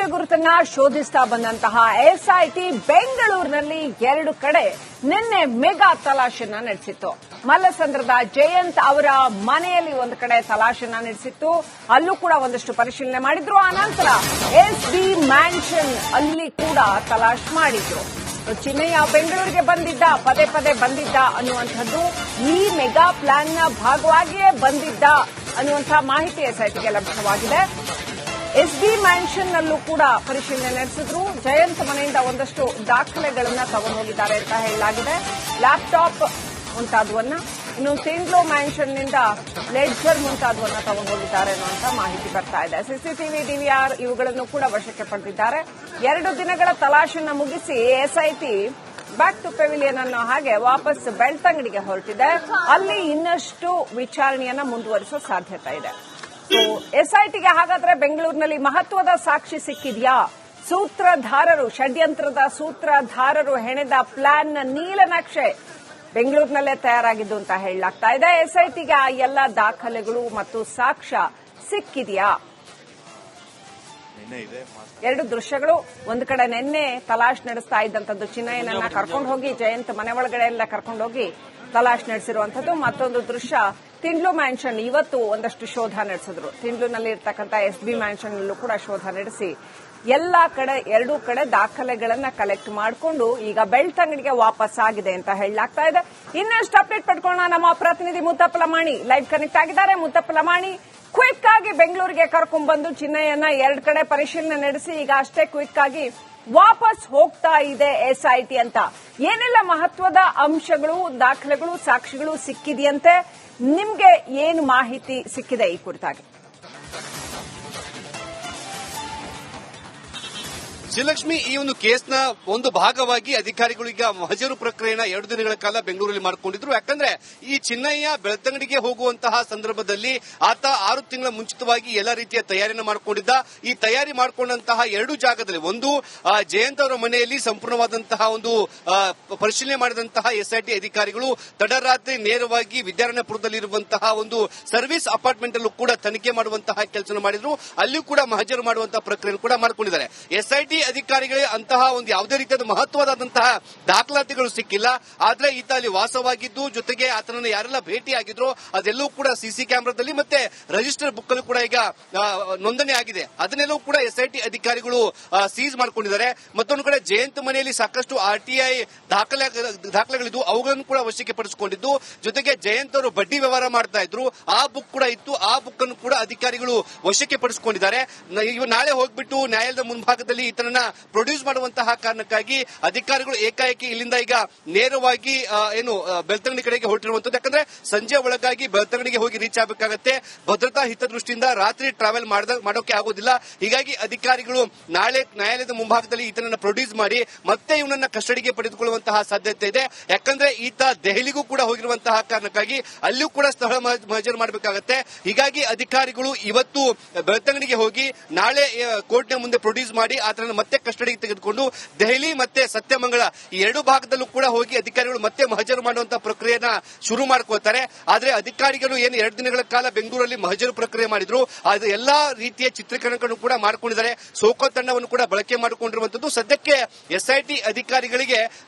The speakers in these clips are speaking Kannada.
ಹೆಜ್ಜೆ ಗುರುತನ್ನ ಶೋಧಿಸ್ತಾ ಬಂದಂತಹ ಎಸ್ಐಟಿ ಬೆಂಗಳೂರಿನಲ್ಲಿ 2 ಕಡೆ ನಿನ್ನೆ ಮೆಗಾ ತಲಾಶೆಯನ್ನ ನಡೆಸಿತ್ತು. ಮಲ್ಲಸಂದ್ರದ ಜಯಂತ್ ಅವರ ಮನೆಯಲ್ಲಿ ಒಂದು ಕಡೆ ತಲಾಶೆಯನ್ನ ನಡೆಸಿತ್ತು. ಅಲ್ಲೂ ಕೂಡ ಒಂದಷ್ಟು ಪರಿಶೀಲನೆ ಮಾಡಿದ್ರು. ಆನಂತರ ಎಸ್ಬಿ ಮ್ಯಾನ್ಷನ್ ಅಲ್ಲಿ ಕೂಡ ತಲಾಶ್ ಮಾಡಿದ್ರು. ಚಿನ್ನಯ್ಯ ಬೆಂಗಳೂರಿಗೆ ಬಂದಿದ್ದ, ಪದೇ ಪದೇ ಬಂದಿದ್ದ ಅನ್ನುವಂಥದ್ದು, ಈ ಮೆಗಾ ಪ್ಲಾನ್ನ ಭಾಗವಾಗಿಯೇ ಬಂದಿದ್ದ ಅನ್ನುವಂತಹ ಮಾಹಿತಿ ಎಸ್ಐಟಿಗೆ ಲಭ್ಯವಾಗಿದೆ. ಎಸ್ಬಿ ಮ್ಯಾನ್ಷನ್ ನಲ್ಲೂ ಕೂಡ ಪರಿಶೀಲನೆ ನಡೆಸಿದ್ರು. ಜಯಂತ್ ಮನೆಯಿಂದ ಒಂದಷ್ಟು ದಾಖಲೆಗಳನ್ನ ತಗೊಂಡು ಹೋಗಿದ್ದಾರೆ ಅಂತ ಹೇಳಲಾಗಿದೆ. ಲ್ಯಾಪ್ಟಾಪ್ ಮುಂತಾದವನ್ನ, ಇನ್ನು ತಿಂಡ್ಲೋ ಮ್ಯಾನ್ಷನ್ನಿಂದ ಲೆಡ್ಜರ್ ಮುಂತಾದವನ್ನ ತಗೊಂಡು ಹೋಗಿದ್ದಾರೆ ಅನ್ನುವಂತ ಮಾಹಿತಿ ಬರ್ತಾ ಇದೆ. ಸಿಸಿಟಿವಿ, ಡಿವಿಆರ್ ಇವುಗಳನ್ನು ಕೂಡ ವಶಕ್ಕೆ ಪಡೆದಿದ್ದಾರೆ. 2 ದಿನಗಳ ತಲಾಶನ್ನ ಮುಗಿಸಿ ಎಸ್ಐಟಿ ಬ್ಯಾಕ್ ಟು ಪೆವಿಲಿಯನ್ ಅನ್ನೋ ಹಾಗೆ ವಾಪಸ್ ಬೆಳ್ತಂಗಡಿಗೆ ಹೊರಟಿದೆ. ಅಲ್ಲಿ ಇನ್ನಷ್ಟು ವಿಚಾರಣೆಯನ್ನ ಮುಂದುವರಿಸುವ ಸಾಧ್ಯತೆ ಇದೆ. ಎಸ್ಐಟಿಗೆ ಹಾಗಾದ್ರೆ ಬೆಂಗಳೂರಿನಲ್ಲಿ ಮಹತ್ವದ ಸಾಕ್ಷಿ ಸಿಕ್ಕಿದ್ಯಾ? ಸೂತ್ರಧಾರರು, ಷಡ್ಯಂತ್ರದ ಸೂತ್ರಧಾರರು ಹೆಣೆದ ಪ್ಲಾನ್ನ ನೀಲನಕ್ಷೆ ಬೆಂಗಳೂರಿನಲ್ಲೇ ತಯಾರಾಗಿದ್ದು ಅಂತ ಹೇಳಲಾಗ್ತಾ ಇದೆ. ಎಸ್ಐಟಿಗೆ ಆ ಎಲ್ಲ ದಾಖಲೆಗಳು ಮತ್ತು ಸಾಕ್ಷ್ಯ ಸಿಕ್ಕಿದೆಯಾ? 2 ದೃಶ್ಯಗಳು. ಒಂದು ಕಡೆ ನಿನ್ನೆ ತಲಾಶ್ ನಡೆಸ್ತಾ ಇದ್ದಂಥದ್ದು, ಚಿನ್ನಯ್ಯನನ್ನ ಕರ್ಕೊಂಡು ಹೋಗಿ ಜಯಂತ್ ಮನೆ ಒಳಗಡೆ ಎಲ್ಲ ಕರ್ಕೊಂಡು ಹೋಗಿ ತಲಾಶ್ ನಡೆಸಿರುವಂಥದ್ದು. ಮತ್ತೊಂದು ದೃಶ್ಯ ತಿಂಡ್ಲು ಮ್ಯಾನ್ಷನ್. ಇವತ್ತು ಒಂದಷ್ಟು ಶೋಧ ನಡೆಸಿದ್ರು. ತಿಂಡ್ಲುನಲ್ಲಿ ಇರ್ತಕ್ಕಂಥ ಎಸ್ಬಿ ಮ್ಯಾನ್ಷನ್ ನಲ್ಲೂ ಕೂಡ ಶೋಧ ನಡೆಸಿ ಎಲ್ಲಾ ಕಡೆ 2 ಕಡೆ ದಾಖಲೆಗಳನ್ನ ಕಲೆಕ್ಟ್ ಮಾಡಿಕೊಂಡು ಈಗ ಬೆಳ್ತಂಗಡಿಗೆ ವಾಪಸ್ ಆಗಿದೆ ಅಂತ ಹೇಳಲಾಗ್ತಾ ಇದೆ. ಇನ್ನಷ್ಟು ಅಪ್ಡೇಟ್ ಪಡ್ಕೊಳ್ಳೋಣ. ನಮ್ಮ ಪ್ರತಿನಿಧಿ ಮುತ್ತಪ್ಪ ಲಮಾಣಿ ಲೈವ್ ಕನೆಕ್ಟ್ ಆಗಿದ್ದಾರೆ. ಮುತ್ತಪ್ಪ ಲಮಾಣಿ, ಕ್ವಿಕ್ ಆಗಿ ಬೆಂಗಳೂರಿಗೆ ಕರ್ಕೊಂಡ್ಬಂದು ಚಿನ್ನಯ್ಯನ 2 ಕಡೆ ಪರಿಶೀಲನೆ ನಡೆಸಿ ಈಗ ಅಷ್ಟೇ ಕ್ವಿಕ್ ಆಗಿ ವಾಪಸ್ ಹೋಗ್ತಾ ಇದೆ ಎಸ್ಐಟಿ ಅಂತ. ಏನೆಲ್ಲ ಮಹತ್ವದ ಅಂಶಗಳು, ದಾಖಲೆಗಳು, ಸಾಕ್ಷಿಗಳು ಸಿಕ್ಕಿದೆಯಂತೆ? ನಿಮ್ಗೆ ಏನು ಮಾಹಿತಿ ಸಿಕ್ಕಿದೆ ಈ ಕುರಿತಾಗಿ? ಶ್ರೀಲಕ್ಷ್ಮಿ, ಈ ಒಂದು ಕೇಸ್ನ ಒಂದು ಭಾಗವಾಗಿ ಅಧಿಕಾರಿಗಳು ಈಗ ಮಹಜರು ಪ್ರಕ್ರಿಯೆನ 2 ದಿನಗಳ ಕಾಲ ಬೆಂಗಳೂರಲ್ಲಿ ಮಾಡಿಕೊಂಡಿದ್ರು. ಯಾಕಂದ್ರೆ ಈ ಚಿನ್ನಯ್ಯ ಬೆಳ್ತಂಗಡಿಗೆ ಹೋಗುವಂತಹ ಸಂದರ್ಭದಲ್ಲಿ ಆತ 6 ತಿಂಗಳ ಮುಂಚಿತವಾಗಿ ಎಲ್ಲ ರೀತಿಯ ತಯಾರಿಯನ್ನು ಮಾಡಿಕೊಂಡಿದ್ದ. ಈ ತಯಾರಿ ಮಾಡಿಕೊಂಡಂತಹ 2 ಜಾಗದಲ್ಲಿ, ಒಂದು ಜಯಂತ್ ಅವರ ಮನೆಯಲ್ಲಿ ಸಂಪೂರ್ಣವಾದಂತಹ ಒಂದು ಪರಿಶೀಲನೆ ಮಾಡಿದಂತಹ ಎಸ್ಐಟಿ ಅಧಿಕಾರಿಗಳು ತಡರಾತ್ರಿ ನೇರವಾಗಿ ವಿದ್ಯಾರಣ್ಯಪುರದಲ್ಲಿರುವಂತಹ ಒಂದು ಸರ್ವಿಸ್ ಅಪಾರ್ಟ್ಮೆಂಟ್ ಅಲ್ಲೂ ಕೂಡ ತನಿಖೆ ಮಾಡುವಂತಹ ಕೆಲಸ ಮಾಡಿದ್ರು. ಅಲ್ಲಿಯೂ ಕೂಡ ಮಹಜರು ಮಾಡುವಂತಹ ಪ್ರಕ್ರಿಯೆ ಕೂಡ ಮಾಡಿಕೊಂಡಿದ್ದಾರೆ. ಎಸ್ಐಟಿ ಅಧಿಕಾರಿಗಳೇ ಅಂತಹ ಒಂದು ಯಾವುದೇ ರೀತಿಯಾದ ಮಹತ್ವದಾದಂತಹ ದಾಖಲಾತಿಗಳು ಸಿಕ್ಕಿಲ್ಲ. ಆದ್ರೆ ಈತ ಅಲ್ಲಿ ವಾಸವಾಗಿದ್ದು, ಜೊತೆಗೆ ಆತನನ್ನು ಯಾರೆಲ್ಲ ಭೇಟಿಯಾಗಿದ್ರು ಅದೆಲ್ಲವೂ ಕೂಡ ಸಿಸಿ ಕ್ಯಾಮೆರಾದಲ್ಲಿ ಮತ್ತೆ ರಿಜಿಸ್ಟರ್ ಬುಕ್ ಅಲ್ಲೂ ಕೂಡ ಈಗ ನೋಂದಣಿ ಆಗಿದೆ. ಅದನ್ನೆಲ್ಲವೂ ಕೂಡ ಎಸ್ಐಟಿ ಅಧಿಕಾರಿಗಳು ಸೀಸ್ ಮಾಡಿಕೊಂಡಿದ್ದಾರೆ. ಮತ್ತೊಂದು ಕಡೆ ಜಯಂತ್ ಮನೆಯಲ್ಲಿ ಸಾಕಷ್ಟು ಆರ್ಟಿಐ ದಾಖಲೆಗಳಿದ್ದು ಅವುಗಳನ್ನು ಕೂಡ ವಶಕ್ಕೆ ಪಡಿಸಿಕೊಂಡಿದ್ದು, ಜೊತೆಗೆ ಜಯಂತ್ ಅವರು ಬಡ್ಡಿ ವ್ಯವಹಾರ ಮಾಡ್ತಾ ಇದ್ರು, ಆ ಬುಕ್ ಕೂಡ ಇತ್ತು. ಆ ಬುಕ್ ಅನ್ನು ಕೂಡ ಅಧಿಕಾರಿಗಳು ವಶಕ್ಕೆ ಪಡಿಸಿಕೊಂಡಿದ್ದಾರೆ. ನಾಳೆ ಹೋಗ್ಬಿಟ್ಟು ನ್ಯಾಯಾಲಯದ ಮುಂಭಾಗದಲ್ಲಿ ಈತನನ್ನ ಪ್ರೊಡ್ಯೂಸ್ ಮಾಡುವಂತಹ ಕಾರಣಕ್ಕಾಗಿ ಅಧಿಕಾರಿಗಳು ಏಕಾಏಕಿ ಇಲ್ಲಿಂದ ಈಗ ನೇರವಾಗಿ ಬೆಳ್ತಂಗಡಿ ಕಡೆಗೆ ಹೊರಟಿರುವಂತದ್ದು. ಯಾಕಂದ್ರೆ ಸಂಜೆ ಒಳಗಾಗಿ ಬೆಳ್ತಂಗಡಿಗೆ ಹೋಗಿ ರೀಚ್ ಆಗಬೇಕಾಗತ್ತೆ. ಭದ್ರತಾ ಹಿತದೃಷ್ಟಿಯಿಂದ ರಾತ್ರಿ ಟ್ರಾವೆಲ್ ಮಾಡೋಕೆ ಆಗೋದಿಲ್ಲ. ಹೀಗಾಗಿ ಅಧಿಕಾರಿಗಳು ನಾಳೆ ನ್ಯಾಯಾಲಯದ ಮುಂಭಾಗದಲ್ಲಿ ಈತನನ್ನ ಪ್ರೊಡ್ಯೂಸ್ ಮಾಡಿ ಮತ್ತೆ ಇವನನ್ನ ಕಸ್ಟಡಿಗೆ ಪಡೆದುಕೊಳ್ಳುವಂತಹ ಸಾಧ್ಯತೆ ಇದೆ. ಯಾಕಂದ್ರೆ ಈತ ದೆಹಲಿಗೂ ಕೂಡ ಹೋಗಿರುವಂತಹ ಕಾರಣಕ್ಕಾಗಿ ಅಲ್ಲಿಯೂ ಕೂಡ ಸ್ಥಳ ಮಹಜರು ಮಾಡಬೇಕಾಗತ್ತೆ. ಹೀಗಾಗಿ ಅಧಿಕಾರಿಗಳು ಇವತ್ತು ಬೆಳ್ತಂಗಡಿಗೆ ಹೋಗಿ ನಾಳೆ ಕೋರ್ಟ್ನ ಮುಂದೆ ಪ್ರೊಡ್ಯೂಸ್ ಮಾಡಿ ಆತನನ್ನು ಮತ್ತೆ ಕಸ್ಟಡಿಗೆ ತೆಗೆದುಕೊಂಡು ದೆಹಲಿ ಮತ್ತೆ ಸತ್ಯಮಂಗಲ ಈ 2 ಭಾಗದಲ್ಲೂ ಕೂಡ ಹೋಗಿ ಅಧಿಕಾರಿಗಳು ಮತ್ತೆ ಮಹಜರು ಮಾಡುವಂತಹ ಪ್ರಕ್ರಿಯೆನ ಶುರು ಮಾಡ್ಕೋತಾರೆ. ಆದ್ರೆ ಅಧಿಕಾರಿಗಳು ಏನು 2 ದಿನಗಳ ಕಾಲ ಬೆಂಗಳೂರಲ್ಲಿ ಮಹಜರು ಪ್ರಕ್ರಿಯೆ ಮಾಡಿದ್ರು, ಅದು ಎಲ್ಲಾ ರೀತಿಯ ಚಿತ್ರೀಕರಣಗಳನ್ನು ಕೂಡ ಮಾಡಿಕೊಂಡಿದ್ದಾರೆ. ಸೋಕೋ ತಂಡವನ್ನು ಕೂಡ ಬಳಕೆ ಮಾಡಿಕೊಂಡಿರುವಂತದ್ದು. ಸದ್ಯಕ್ಕೆ ಎಸ್ಐಟಿ ಅಧಿಕಾರಿಗಳಿಗೆ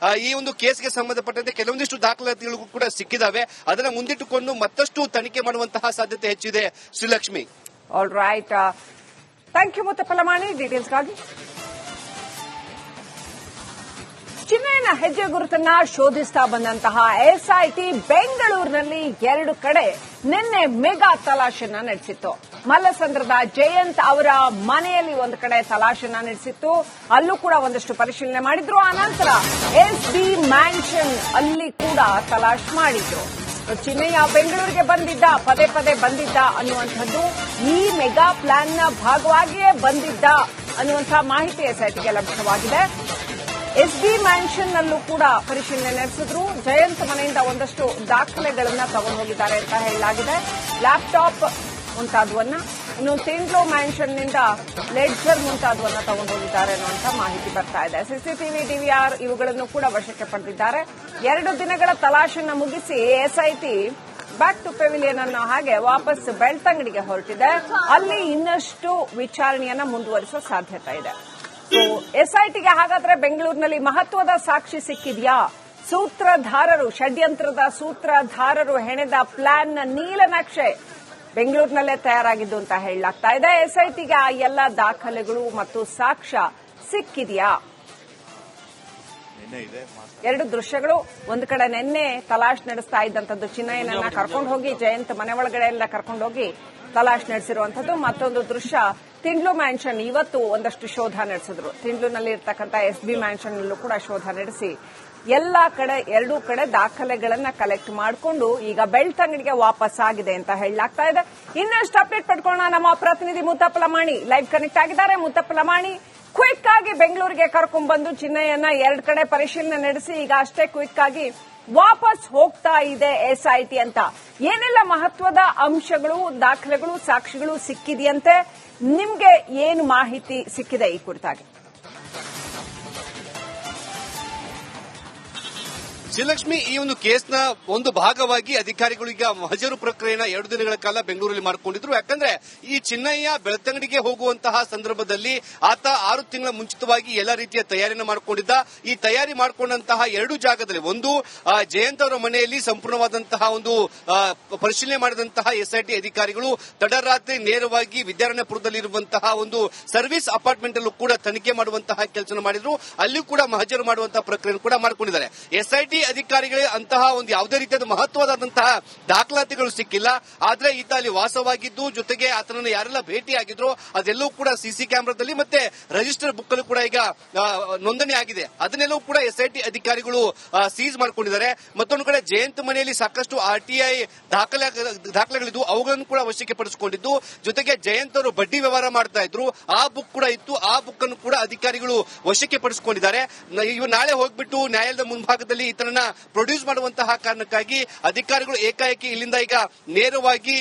ಈ ಒಂದು ಕೇಸ್ಗೆ ಸಂಬಂಧಪಟ್ಟಂತೆ ಕೆಲವೊಂದಿಷ್ಟು ದಾಖಲಾತಿಗಳು ಕೂಡ ಸಿಕ್ಕಿದಾವೆ. ಅದನ್ನ ಮುಂದಿಟ್ಟುಕೊಂಡು ಮತ್ತಷ್ಟು ತನಿಖೆ ಮಾಡುವಂತಹ ಸಾಧ್ಯತೆ ಹೆಚ್ಚಿದೆ. Srilakshmi, all right, thank you Muttappa Lamani ಡೀಟೇಲ್ಸ್ಗಾಗಿ. ಚಿನ್ನಯ್ಯನ ಹೆಜ್ಜೆ ಗುರುತನ್ನ ಶೋಧಿಸ್ತಾ ಬಂದಂತಹ ಎಸ್ಐಟಿ ಬೆಂಗಳೂರಿನಲ್ಲಿ 2 ಕಡೆ ನಿನ್ನೆ ಮೆಗಾ ತಲಾಶನ್ನ ನಡೆಸಿತ್ತು. ಮಲ್ಲಸಂದ್ರದ ಜಯಂತ್ ಅವರ ಮನೆಯಲ್ಲಿ ಒಂದು ಕಡೆ ತಲಾಶನ್ನ ನಡೆಸಿತ್ತು. ಅಲ್ಲೂ ಕೂಡ ಒಂದಷ್ಟು ಪರಿಶೀಲನೆ ಮಾಡಿದ್ರು. ಆನಂತರ ಎಸ್ಬಿ ಮ್ಯಾನ್ಷನ್ ಅಲ್ಲಿ ಕೂಡ ತಲಾಶ್ ಮಾಡಿದ್ರು. ಚಿನ್ನಯ್ಯ ಬೆಂಗಳೂರಿಗೆ ಬಂದಿದ್ದ, ಪದೇ ಪದೇ ಬಂದಿದ್ದ ಅನ್ನುವಂಥದ್ದು, ಈ ಮೆಗಾ ಪ್ಲಾನ್ನ ಭಾಗವಾಗಿಯೇ ಬಂದಿದ್ದ ಅನ್ನುವಂತಹ ಮಾಹಿತಿ ಎಸ್ಐಟಿಗೆ ಲಭ್ಯವಾಗಿದೆ. ಎಸ್ಬಿ ಮ್ಯಾನ್ಷನ್ ನಲ್ಲೂ ಕೂಡ ಪರಿಶೀಲನೆ ನಡೆಸಿದ್ರು. ಜಯಂತ್ ಮನೆಯಿಂದ ಒಂದಷ್ಟು ದಾಖಲೆಗಳನ್ನ ತಗೊಂಡು ಹೋಗಿದ್ದಾರೆ ಅಂತ ಹೇಳಲಾಗಿದೆ. ಲ್ಯಾಪ್ಟಾಪ್ ಮುಂತಾದವನ್ನ, ಇನ್ನು ತಿಂಡ್ಲೋ ಮ್ಯಾನ್ಷನ್ನಿಂದ ಲೆಡ್ಜರ್ ಮುಂತಾದವನ್ನ ತಗೊಂಡು ಹೋಗಿದ್ದಾರೆ ಅನ್ನುವಂಥ ಮಾಹಿತಿ ಬರ್ತಾ ಇದೆ. ಸಿಸಿಟಿವಿ, ಡಿವಿಆರ್ ಇವುಗಳನ್ನು ಕೂಡ ವಶಕ್ಕೆ ಪಡೆದಿದ್ದಾರೆ. 2 ದಿನಗಳ ತಲಾಶನ್ನ ಮುಗಿಸಿ ಎಸ್ಐಟಿ ಬ್ಯಾಕ್ ಟು ಪೆವಿಲಿಯನ್ ಅನ್ನೋ ಹಾಗೆ ವಾಪಸ್ ಬೆಳ್ತಂಗಡಿಗೆ ಹೊರಟಿದೆ. ಅಲ್ಲಿ ಇನ್ನಷ್ಟು ವಿಚಾರಣೆಯನ್ನ ಮುಂದುವರಿಸುವ ಸಾಧ್ಯತೆ ಇದೆ. ಸೊ ಎಸ್ಐಟಿಗೆ ಹಾಗಾದ್ರೆ ಬೆಂಗಳೂರಿನಲ್ಲಿ ಮಹತ್ವದ ಸಾಕ್ಷಿ ಸಿಕ್ಕಿದ್ಯಾ? ಸೂತ್ರಧಾರರು, ಷಡ್ಯಂತ್ರದ ಸೂತ್ರಧಾರರು ಹೆಣೆದ ಪ್ಲಾನ್ನ ನೀಲನಕ್ಷೆ ಬೆಂಗಳೂರಿನಲ್ಲೇ ತಯಾರಾಗಿದ್ದು ಅಂತ ಹೇಳಲಾಗ್ತಾ ಇದೆ. ಎಸ್ಐಟಿಗೆ ಆ ಎಲ್ಲ ದಾಖಲೆಗಳು ಮತ್ತು ಸಾಕ್ಷ್ಯ ಸಿಕ್ಕಿದೆಯಾ? ಎರಡು ದೃಶ್ಯಗಳು. ಒಂದು ಕಡೆ ನಿನ್ನೆ ತಲಾಶ್ ನಡೆಸ್ತಾ ಇದ್ದಂಥದ್ದು, ಚಿನ್ನಯ್ಯನನ್ನ ಕರ್ಕೊಂಡು ಹೋಗಿ ಜಯಂತ್ ಮನೆ ಒಳಗಡೆ ಎಲ್ಲ ಕರ್ಕೊಂಡು ಹೋಗಿ ತಲಾಶ್ ನಡೆಸಿರುವಂಥದ್ದು. ಮತ್ತೊಂದು ದೃಶ್ಯ ತಿಂಡ್ಲು ಮ್ಯಾನ್ಷನ್. ಇವತ್ತು ಒಂದಷ್ಟು ಶೋಧ ನಡೆಸಿದ್ರು. ತಿಂಡ್ಲುನಲ್ಲಿ ಇರ್ತಕ್ಕಂಥ SB ಮ್ಯಾನ್ಷನ್ ನಲ್ಲೂ ಕೂಡ ಶೋಧ ನಡೆಸಿ ಎಲ್ಲಾ ಕಡೆ ಎರಡೂ ಕಡೆ ದಾಖಲೆಗಳನ್ನ ಕಲೆಕ್ಟ್ ಮಾಡಿಕೊಂಡು ಈಗ ಬೆಳ್ತಂಗಡಿಗೆ ವಾಪಸ್ ಆಗಿದೆ ಅಂತ ಹೇಳಲಾಗ್ತಾ ಇದೆ. ಇನ್ನಷ್ಟು ಅಪ್ಡೇಟ್ ಪಡ್ಕೊಳ್ಳೋಣ. ನಮ್ಮ ಪ್ರತಿನಿಧಿ ಮುತ್ತಪ್ಪ ಲಮಾಣಿ ಲೈವ್ ಕನೆಕ್ಟ್ ಆಗಿದ್ದಾರೆ. ಮುತ್ತಪ್ಪ ಲಮಾಣಿ, ಕ್ವಿಕ್ ಆಗಿ ಬೆಂಗಳೂರಿಗೆ ಕರ್ಕೊಂಡ್ ಬಂದು ಚಿನ್ನಯ್ಯನ ಎರಡು ಕಡೆ ಪರಿಶೀಲನೆ ನಡೆಸಿ ಈಗ ಅಷ್ಟೇ ಕ್ವಿಕ್ ಆಗಿ ವಾಪಸ್ ಹೋಗ್ತಾ ಇದೆ ಎಸ್ಐಟಿ ಅಂತ. ಏನೆಲ್ಲ ಮಹತ್ವದ ಅಂಶಗಳು, ದಾಖಲೆಗಳು, ಸಾಕ್ಷಿಗಳು ಸಿಕ್ಕಿದೆಯಂತೆ? ನಿಮ್ಗೆ ಏನು ಮಾಹಿತಿ ಸಿಕ್ಕಿದೆ ಈ ಕುರಿತಾಗಿ? ಶ್ರೀಲಕ್ಷ್ಮಿ, ಈ ಒಂದು ಕೇಸ್ನ ಒಂದು ಭಾಗವಾಗಿ ಅಧಿಕಾರಿಗಳು ಈಗ ಮಹಜರು ಪ್ರಕ್ರಿಯೆನ 2 ದಿನಗಳ ಕಾಲ ಬೆಂಗಳೂರಲ್ಲಿ ಮಾಡಿಕೊಂಡಿದ್ರು. ಯಾಕಂದ್ರೆ ಈ ಚಿನ್ನಯ್ಯ ಬೆಳ್ತಂಗಡಿಗೆ ಹೋಗುವಂತಹ ಸಂದರ್ಭದಲ್ಲಿ ಆತ 6 ತಿಂಗಳ ಮುಂಚಿತವಾಗಿ ಎಲ್ಲ ರೀತಿಯ ತಯಾರಿಯನ್ನು ಮಾಡಿಕೊಂಡಿದ್ದ. ಈ ತಯಾರಿ ಮಾಡಿಕೊಂಡಂತಹ 2 ಜಾಗದಲ್ಲಿ, ಒಂದು ಜಯಂತ್ ಅವರ ಮನೆಯಲ್ಲಿ ಸಂಪೂರ್ಣವಾದಂತಹ ಒಂದು ಪರಿಶೀಲನೆ ಮಾಡಿದಂತಹ ಎಸ್ಐಟಿ ಅಧಿಕಾರಿಗಳು ತಡರಾತ್ರಿ ನೇರವಾಗಿ ವಿದ್ಯಾರಣ್ಯಪುರದಲ್ಲಿರುವಂತಹ ಒಂದು ಸರ್ವಿಸ್ ಅಪಾರ್ಟ್ಮೆಂಟ್ ಅಲ್ಲೂ ಕೂಡ ತನಿಖೆ ಮಾಡುವಂತಹ ಕೆಲಸ ಮಾಡಿದ್ರು. ಅಲ್ಲಿ ಕೂಡ ಮಹಜರು ಮಾಡುವಂತಹ ಪ್ರಕ್ರಿಯೆ ಕೂಡ ಮಾಡಿಕೊಂಡಿದ್ದಾರೆ. ಎಸ್ಐಟಿ ಅಧಿಕಾರಿಗಳೇ ಅಂತಹ ಒಂದು ಯಾವುದೇ ರೀತಿಯಾದ ಮಹತ್ವದಾದಂತಹ ದಾಖಲಾತಿಗಳು ಸಿಕ್ಕಿಲ್ಲ. ಆದ್ರೆ ಈತ ಅಲ್ಲಿ ವಾಸವಾಗಿದ್ದು, ಜೊತೆಗೆ ಆತನನ್ನು ಯಾರೆಲ್ಲ ಭೇಟಿಯಾಗಿದ್ರು ಅದೆಲ್ಲವೂ ಕೂಡ ಸಿಸಿ ಕ್ಯಾಮೆರಾದಲ್ಲಿ ಮತ್ತೆ ರಿಜಿಸ್ಟರ್ ಬುಕ್ ಅಲ್ಲೂ ಕೂಡ ಈಗ ನೋಂದಣಿ ಆಗಿದೆ. ಅದನ್ನೆಲ್ಲವೂ ಕೂಡ ಎಸ್ಐಟಿ ಅಧಿಕಾರಿಗಳು ಸೀಸ್ ಮಾಡಿಕೊಂಡಿದ್ದಾರೆ. ಮತ್ತೊಂದು ಕಡೆ ಜಯಂತ್ ಮನೆಯಲ್ಲಿ ಸಾಕಷ್ಟು RTI ದಾಖಲೆಗಳಿದ್ದು ಅವುಗಳನ್ನು ಕೂಡ ವಶಕ್ಕೆ ಪಡಿಸಿಕೊಂಡಿದ್ದು, ಜೊತೆಗೆ ಜಯಂತ್ ಅವರು ಬಡ್ಡಿ ವ್ಯವಹಾರ ಮಾಡ್ತಾ ಇದ್ರು, ಆ ಬುಕ್ ಕೂಡ ಇತ್ತು. ಆ ಬುಕ್ ಅನ್ನು ಕೂಡ ಅಧಿಕಾರಿಗಳು ವಶಕ್ಕೆ ಪಡಿಸಿಕೊಂಡಿದ್ದಾರೆ. ಇವು ನಾಳೆ ಹೋಗ್ಬಿಟ್ಟು ನ್ಯಾಯಾಲಯದ ಮುಂಭಾಗದಲ್ಲಿ ಈತನನ್ನ ಪ್ರೊಡ್ಯೂಸ್ ಮಾಡುವಂತಹ ಕಾರಣಕ್ಕಾಗಿ ಅಧಿಕಾರಿಗಳು ಏಕಾಏಕಿ ಇಲ್ಲಿಂದ ಈಗ ನೇರವಾಗಿ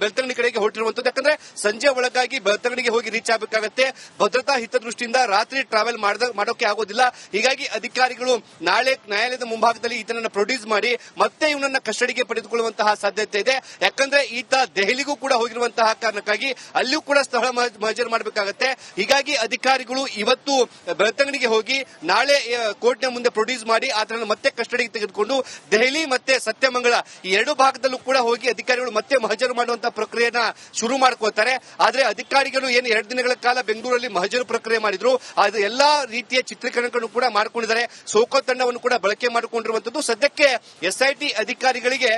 ಬೆಳ್ತಂಗಡಿ ಕಡೆಗೆ ಹೊರಟಿರುವಂತದ್ದು. ಯಾಕಂದ್ರೆ ಸಂಜೆ ಒಳಗಾಗಿ ಬೆಳ್ತಂಗಡಿಗೆ ಹೋಗಿ ರೀಚ್ ಆಗಬೇಕಾಗತ್ತೆ. ಭದ್ರತಾ ಹಿತದೃಷ್ಟಿಯಿಂದ ರಾತ್ರಿ ಟ್ರಾವೆಲ್ ಮಾಡೋಕೆ ಆಗೋದಿಲ್ಲ. ಹೀಗಾಗಿ ಅಧಿಕಾರಿಗಳು ನಾಳೆ ನ್ಯಾಯಾಲಯದ ಮುಂಭಾಗದಲ್ಲಿ ಈತನನ್ನ ಪ್ರೊಡ್ಯೂಸ್ ಮಾಡಿ ಮತ್ತೆ ಇವನನ್ನ ಕಸ್ಟಡಿಗೆ ಪಡೆದುಕೊಳ್ಳುವಂತಹ ಸಾಧ್ಯತೆ ಇದೆ. ಯಾಕಂದ್ರೆ ಈತ ದೆಹಲಿಗೂ ಕೂಡ ಹೋಗಿರುವಂತಹ ಕಾರಣಕ್ಕಾಗಿ ಅಲ್ಲಿಯೂ ಕೂಡ ಸ್ಥಳ ಮಹಜರು ಮಾಡಬೇಕಾಗತ್ತೆ. ಹೀಗಾಗಿ ಅಧಿಕಾರಿಗಳು ಇವತ್ತು ಬೆಳ್ತಂಗಡಿಗೆ ಹೋಗಿ ನಾಳೆ ಕೋರ್ಟ್ನ ಮುಂದೆ ಪ್ರೊಡ್ಯೂಸ್ ಮಾಡಿ ಆತನನ್ನು ಮತ್ತೆ ಕಸ್ಟಡಿಗೆ ತೆಗೆದುಕೊಂಡು ದೆಹಲಿ ಮತ್ತೆ ಸತ್ಯಮಂಗಲ ಈ 2 ಭಾಗದಲ್ಲೂ ಕೂಡ ಹೋಗಿ ಅಧಿಕಾರಿಗಳು ಮತ್ತೆ ಮಹಜರು ಮಾಡುವಂತಹ ಪ್ರಕ್ರಿಯೆನ ಶುರು ಮಾಡ್ಕೋತಾರೆ. ಆದ್ರೆ ಅಧಿಕಾರಿಗಳು ಏನು 2 ದಿನಗಳ ಕಾಲ ಬೆಂಗಳೂರಲ್ಲಿ ಮಹಜರು ಪ್ರಕ್ರಿಯೆ ಮಾಡಿದ್ರು, ಅದು ಎಲ್ಲಾ ರೀತಿಯ ಚಿತ್ರೀಕರಣಗಳನ್ನು ಕೂಡ ಮಾಡಿಕೊಂಡಿದ್ದಾರೆ. ಸೋಕೋ ತಂಡವನ್ನು ಕೂಡ ಬಳಕೆ ಮಾಡಿಕೊಂಡಿರುವಂತದ್ದು. ಸದ್ಯಕ್ಕೆ ಎಸ್ಐಟಿ ಅಧಿಕಾರಿಗಳಿಗೆ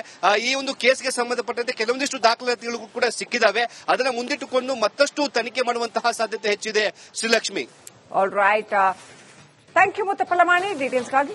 ಈ ಒಂದು ಕೇಸ್ಗೆ ಸಂಬಂಧಪಟ್ಟಂತೆ ಕೆಲವೊಂದಿಷ್ಟು ದಾಖಲಾತಿಗಳು ಕೂಡ ಸಿಕ್ಕಿದಾವೆ. ಅದನ್ನು ಮುಂದಿಟ್ಟುಕೊಂಡು ಮತ್ತಷ್ಟು ತನಿಖೆ ಮಾಡುವಂತಹ ಸಾಧ್ಯತೆ ಹೆಚ್ಚಿದೆ. Srilakshmi, all right, thank you Muttappa Lamani ಡೀಟೇಲ್ಸ್ಗಾಗಿ.